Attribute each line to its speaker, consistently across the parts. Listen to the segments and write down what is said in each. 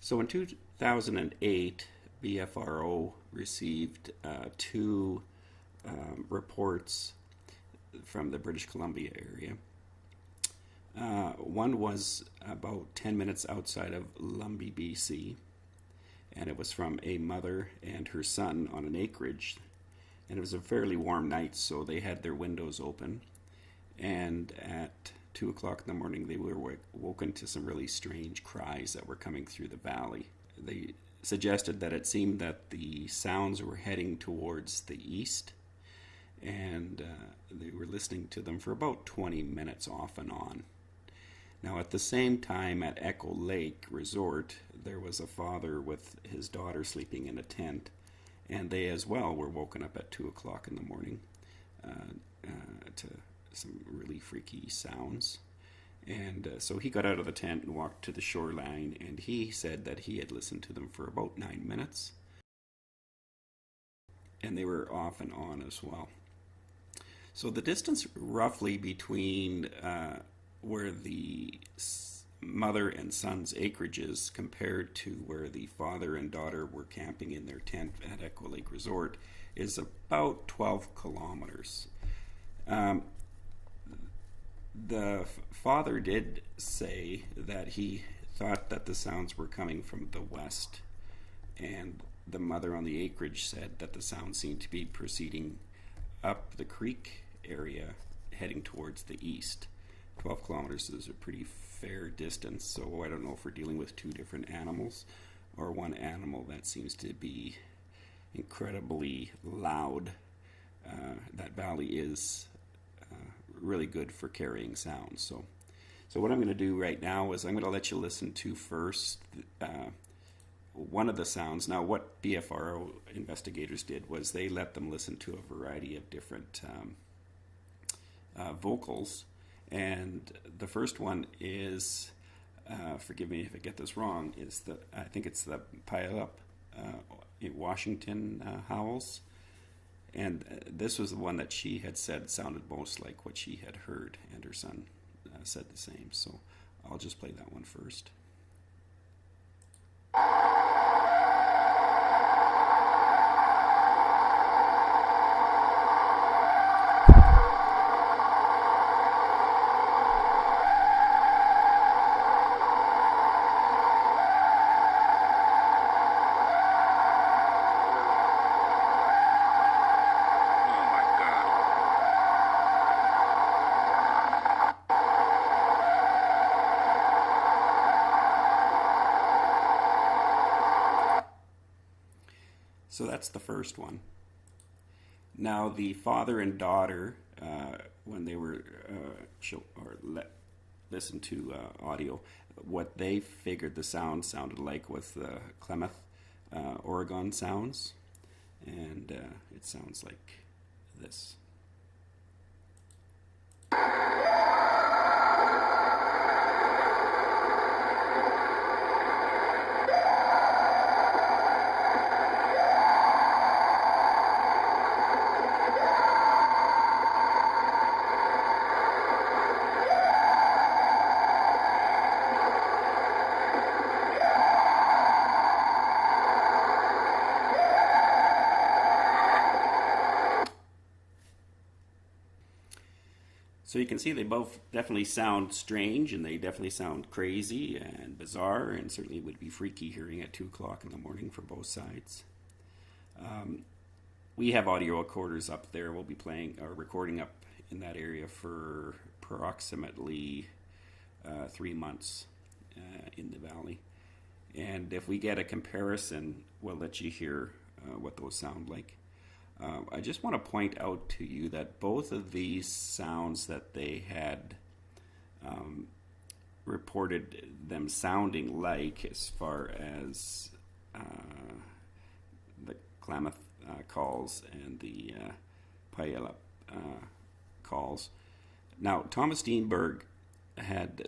Speaker 1: So in 2008, BFRO received two reports from the British Columbia area. One was about 10 minutes outside of Lumby, BC, and it was from a mother and her son on an acreage. And it was a fairly warm night, so they had their windows open. And at 2 o'clock in the morning, they were woken to some really strange cries that were coming through the valley. They suggested that it seemed that the sounds were heading towards the east, and they were listening to them for about 20 minutes off and on. Now, at the same time at Echo Lake Resort, there was a father with his daughter sleeping in a tent, and they as well were woken up at 2 o'clock in the morning to some really freaky sounds. And so he got out of the tent and walked to the shoreline, and he said that he had listened to them for about 9 minutes. And they were off and on as well. So the distance roughly between where the mother and son's acreage is compared to where the father and daughter were camping in their tent at Echo Lake Resort is about 12 kilometers. The father did say that he thought that the sounds were coming from the west, and the mother on the acreage said that the sound seemed to be proceeding up the creek area heading towards the east. 12 kilometers is a pretty fair distance, so I don't know if we're dealing with two different animals or one animal that seems to be incredibly loud. That valley is really good for carrying sound. So what I'm going to do right now is I'm going to let you listen to first one of the sounds. Now, what BFRO investigators did was they let them listen to a variety of different vocals. And the first one is, forgive me if I get this wrong, I think it's the pile-up Washington howls. And this was the one that she had said sounded most like what she had heard, and her son said the same. So I'll just play that one first. So that's the first one. Now, the father and daughter, when they were listened to audio, what they figured the sound sounded like was the Klamath, Oregon sounds, and it sounds like this. So you can see they both definitely sound strange, and they definitely sound crazy and bizarre, and certainly would be freaky hearing at 2 o'clock in the morning for both sides. We have audio recorders up there. We'll be playing or recording up in that area for approximately 3 months in the valley. And if we get a comparison, we'll let you hear what those sound like. I just want to point out to you that both of these sounds that they had reported them sounding like, as far as the Klamath calls and the Puyallup calls. Now, Thomas Steenberg had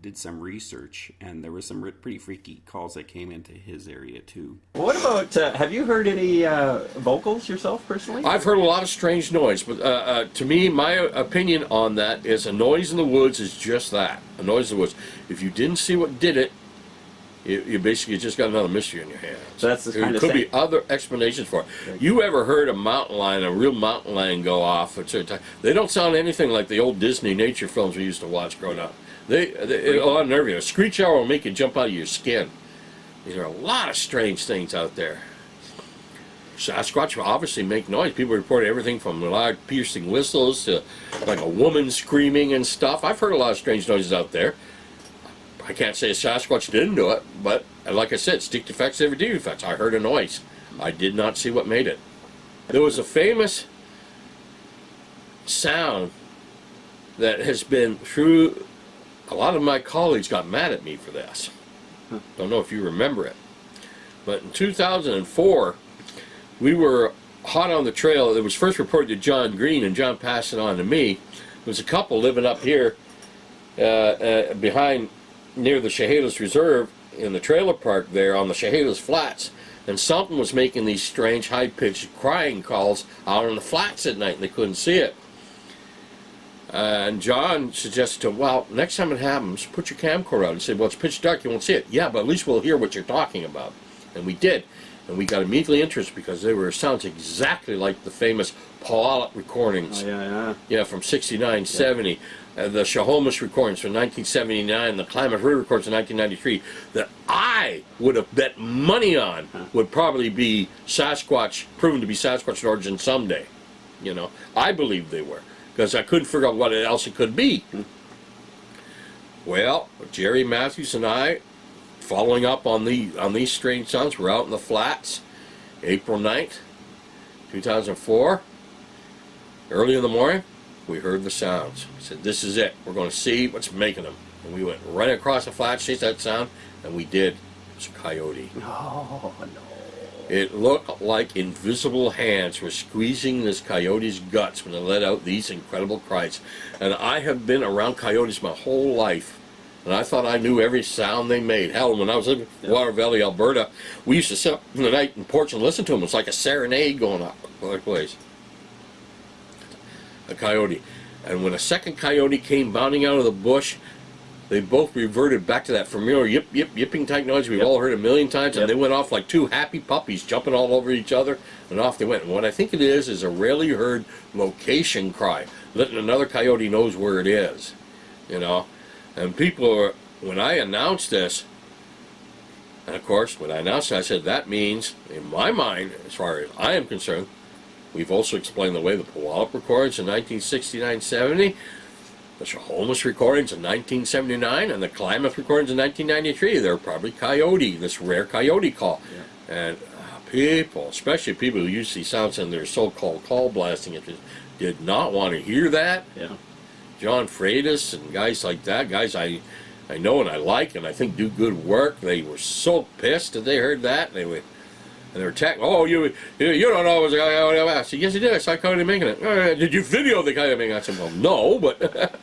Speaker 1: did some research, and there were some pretty freaky calls that came into his area too.
Speaker 2: What about, have you heard any vocals yourself personally?
Speaker 3: I've heard a lot of strange noise, but to me, my opinion on that is a noise in the woods is just that, a noise in the woods. If you didn't see what did it, You basically just got another mystery in your hands.
Speaker 2: So that's the
Speaker 3: There
Speaker 2: kind of
Speaker 3: could
Speaker 2: thing.
Speaker 3: be other explanations for it. You ever heard a mountain lion, a real mountain lion, go off at certain time? They don't sound anything like the old Disney nature films we used to watch growing up. It'll unnerve you. A screech owl will make you jump out of your skin. There are a lot of strange things out there. Sasquatch will obviously make noise. People report everything from loud piercing whistles to like a woman screaming and stuff. I've heard a lot of strange noises out there. I can't say a Sasquatch didn't do it, but like I said, stick defects, every defects. I heard a noise. I did not see what made it. There was a famous sound that has been through. A lot of my colleagues got mad at me for this. Don't know if you remember it. But in 2004, we were hot on the trail. It was first reported to John Green, and John passed it on to me. There was a couple living up here behind, near the Chehalis Reserve, in the trailer park there on the Chehalis Flats, and something was making these strange high-pitched crying calls out on the flats at night, and they couldn't see it. And John suggested to him, well, next time it happens, put your camcorder out. He said, well, it's pitch dark, you won't see it. Yeah, but at least we'll hear what you're talking about. And we did. And we got immediately interested because they were sounds exactly like the famous Puyallup recordings.
Speaker 2: Oh,
Speaker 3: Yeah, from 69, 70. The Chehalis recordings from 1979, the Klamath River recordings from 1993, that I would have bet money on would probably be Sasquatch, proven to be Sasquatch in origin someday. I believe they were, because I couldn't figure out what else it could be. Well, Jerry Matthews and I, following up on these strange sounds, we're out in the flats, April 9th, 2004, early in the morning. We heard the sounds. We said, this is it. We're going to see what's making them. And we went right across the flat, chased that sound, and we did. It was a coyote.
Speaker 2: Oh, no.
Speaker 3: It looked like invisible hands were squeezing this coyote's guts when it let out these incredible cries. And I have been around coyotes my whole life, and I thought I knew every sound they made. Hell, when I was living in Water Valley, Alberta, we used to sit up in the night in the porch and listen to them. It was like a serenade going up the place. A coyote. And when a second coyote came bounding out of the bush, they both reverted back to that familiar yip, yip, yipping type noise we've all heard a million times, and they went off like two happy puppies jumping all over each other, and off they went. And what I think it is a rarely heard location cry, letting another coyote knows where it is, And people are, when I announced this, and of course, when I announced it, I said, that means, in my mind, as far as I am concerned, we've also explained the way the Puyallup recordings in 1969-70, the Chehalis recordings in 1979, and the Klamath recordings in 1993. They're probably coyote, this rare coyote call. Yeah. And people, especially people who use these sounds in their so-called call blasting, did not want to hear that.
Speaker 2: Yeah.
Speaker 3: John Freitas and guys like that, guys I know and I like and I think do good work, they were so pissed that they heard that. They were attacking. Oh, you don't know it was a coyote. I said, yes, you did. I saw a coyote making it. Did you video the coyote making it? I said, well, no, but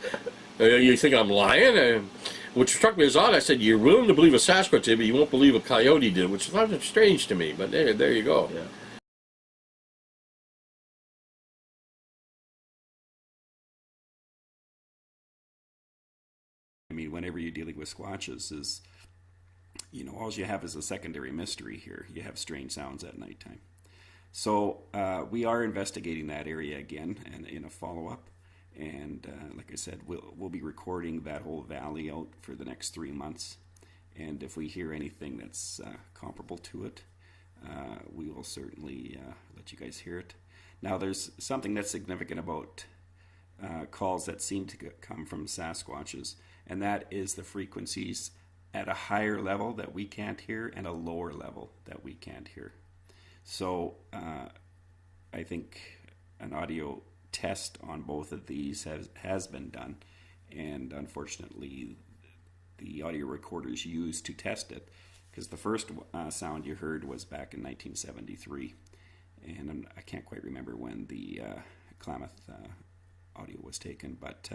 Speaker 3: you think I'm lying? Which struck me as odd. I said, you're willing to believe a Sasquatch did, but you won't believe a coyote did, which sounded strange to me. But there you go.
Speaker 2: Yeah.
Speaker 1: I mean, whenever you're dealing with squatches, all you have is a secondary mystery here. You have strange sounds at nighttime. So we are investigating that area again and in a follow-up. And like I said, we'll be recording that whole valley out for the next 3 months. And if we hear anything that's comparable to it, we will certainly let you guys hear it. Now, there's something that's significant about calls that seem to come from Sasquatches, and that is the frequencies at a higher level that we can't hear and a lower level that we can't hear. So I think an audio test on both of these has been done, and unfortunately the audio recorders used to test it, because the first sound you heard was back in 1973, and I can't quite remember when the Klamath audio was taken, but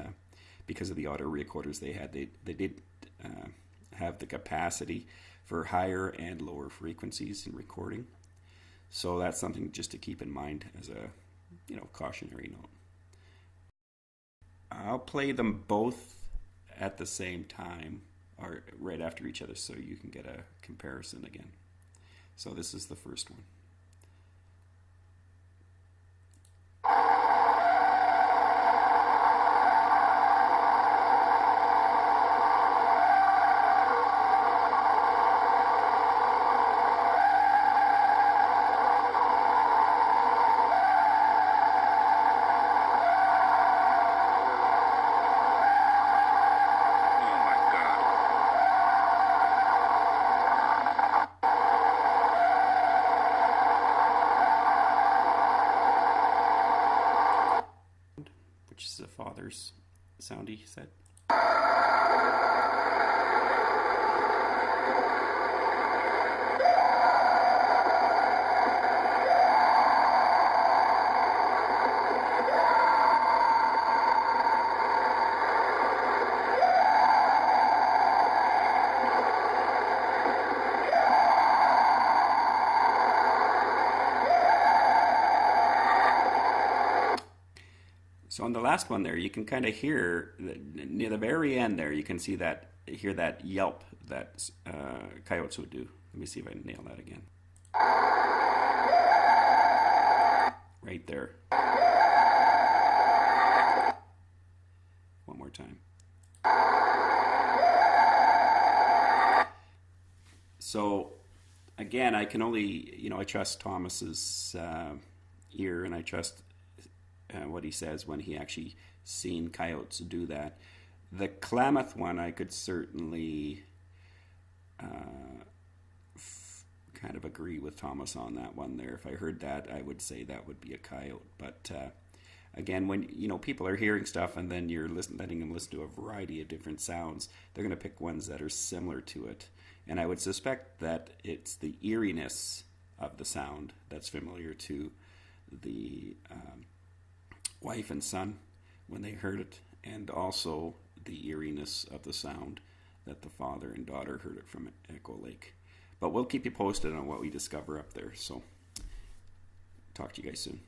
Speaker 1: because of the audio recorders they had, they did have the capacity for higher and lower frequencies in recording. So that's something just to keep in mind as a cautionary note. I'll play them both at the same time are right after each other, so you can get a comparison again. So this is the first one. Which is the father's sound, he said. So on the last one there, you can kind of hear near the very end there. You can hear that yelp that coyotes would do. Let me see if I can nail that again. Right there. One more time. So again, I can only, I trust Thomas's ear, and I trust what he says when he actually seen coyotes do that. The Klamath one, I could certainly kind of agree with Thomas on that one there. If I heard that, I would say that would be a coyote. But again, when people are hearing stuff and then you're letting them listen to a variety of different sounds, they're going to pick ones that are similar to it. And I would suspect that it's the eeriness of the sound that's familiar to the wife and son when they heard it, and also the eeriness of the sound that the father and daughter heard it from Echo Lake. But we'll keep you posted on what we discover up there. So talk to you guys soon.